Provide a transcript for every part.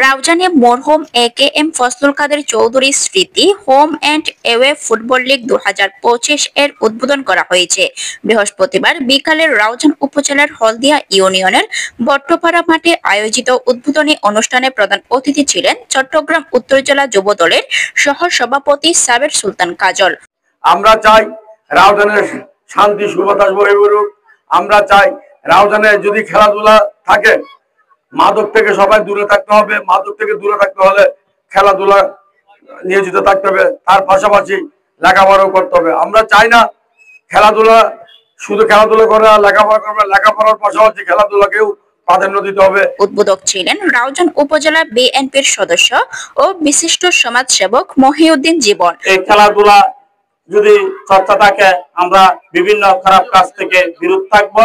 রাউজানে মরহুম AKM ফজলুল কাদের চৌধুরী স্মৃতি home and away football league 2025 এর উদ্বোধন করা হয়েছে বৃহস্পতিবার বিকালে রাউজান উপজেলার হলদিয়া ইউনিয়নের বট্টপাড়া মাঠে আয়োজিত উদ্বোধনী অনুষ্ঠানে প্রধান অতিথি ছিলেন চট্টগ্রাম উত্তর জেলা যুব দলের সহ সভাপতি সাবের সুলতান কাজল। আমরা চাই রাউজানের শান্তি সুবাতাস বয়ে বেরুক। আমরা চাই রাউজানে যদি খেলাধুলা থাকে, মাদক থেকে সবাই দূরে থাকতে হবে। মাদক থেকে দূরে থাকতে হলে খেলাধুলা নিয়োজিত থাকতে হবে, তার পাশাপাশি লেখাপড়াও করতে হবে। আমরা চাই না খেলাধুলা শুধু খেলাধুলা করে লেখাপড়া করবে, লেখাপড়ার পাশাপাশি খেলাধুলাকেও প্রাধান্য দিতে হবে। উদ্বোধক ছিলেন রাউজান উপজেলা বিএনপির সদস্য ও বিশিষ্ট সমাজসেবক মহিউদ্দিন জীবন। এই খেলাধুলা যদি চর্চা থাকে, আমরা বিভিন্ন খারাপ কাজ থেকে বিরত থাকবো।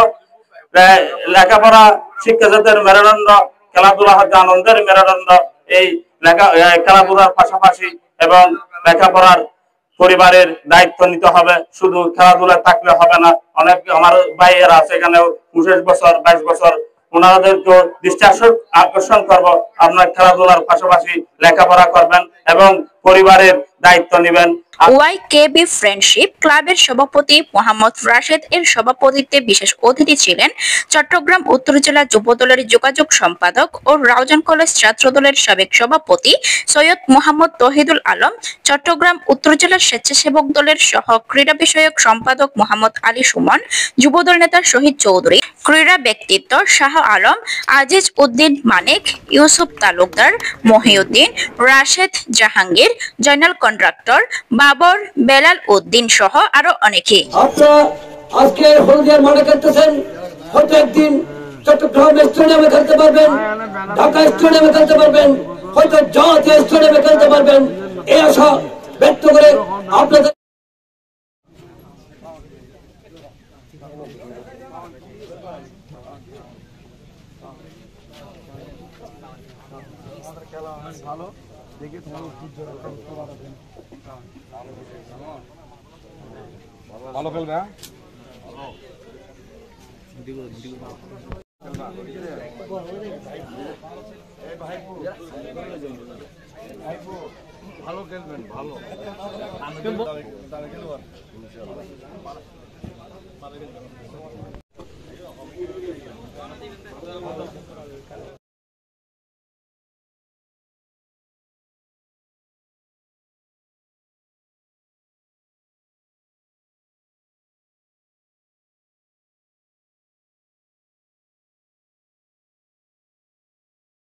লেখাপড়া শিক্ষাজাতের মেরুদণ্ড, খেলাধুলা হচ্ছে আনন্দের মেরুদণ্ড। এই খেলাধুলার পাশাপাশি এবং লেখাপড়ার পরিবারের দায়িত্ব নিতে হবে। শুধু খেলাধুলা থাকলে হবে না। অনেক আমার ভাইয়েরা আছে এখানে 29 বছর 22 বছর, ওনাদেরকে দৃষ্টি আকর্ষণ করব, আপনার খেলাধুলার পাশাপাশি লেখাপড়া করবেন এবং পরিবারের দায়িত্ব নেবেন। YKB ফ্রেন্ডশিপ ক্লাবের সভাপতি মোহাম্মদ রাশেদ এর সভাপতিত্বে বিশেষ অতিথি ছিলেন চট্টগ্রাম উত্তর জেলা যুব দলের যোগাযোগ সম্পাদক ও রাউজান কলেজ ছাত্র দলের সাবেক সভাপতি সৈয়দ মোহাম্মদ তহিদুল আলম, চট্টগ্রাম উত্তর জেলা স্বেচ্ছাসেবক দলের সহ ক্রীড়া বিষয়ক সম্পাদক মোহাম্মদ আলী সুমন, যুবদল নেতা শহীদ চৌধুরী, ক্রীড়া ব্যক্তিত্ব শাহ আলম, আজিজ উদ্দিন মানিক, ইউসুফ তালুকদার, মহিউদ্দিন, রাশেদ জাহাঙ্গীর, জয়নাল কন্ট্রাক্টর, বাবর, বেলাল উদ্দিন সহ আরো অনেকে। আপনারা আজকে হলদিয়ার মাঠে খেলতেছেন, হয়তো একদিন চট্টগ্রাম স্টেডিয়ামে খেলতে পারবেন, ঢাকা স্টেডিয়ামে খেলতে পারবেন, হয়তো জাতীয় স্টেডিয়ামে খেলতে পারবেন। এই আশা ব্যক্ত করে আপনাদের ভালো দেখে তোমার ভালো খেলবে। ভালো খেলবেন, ভালো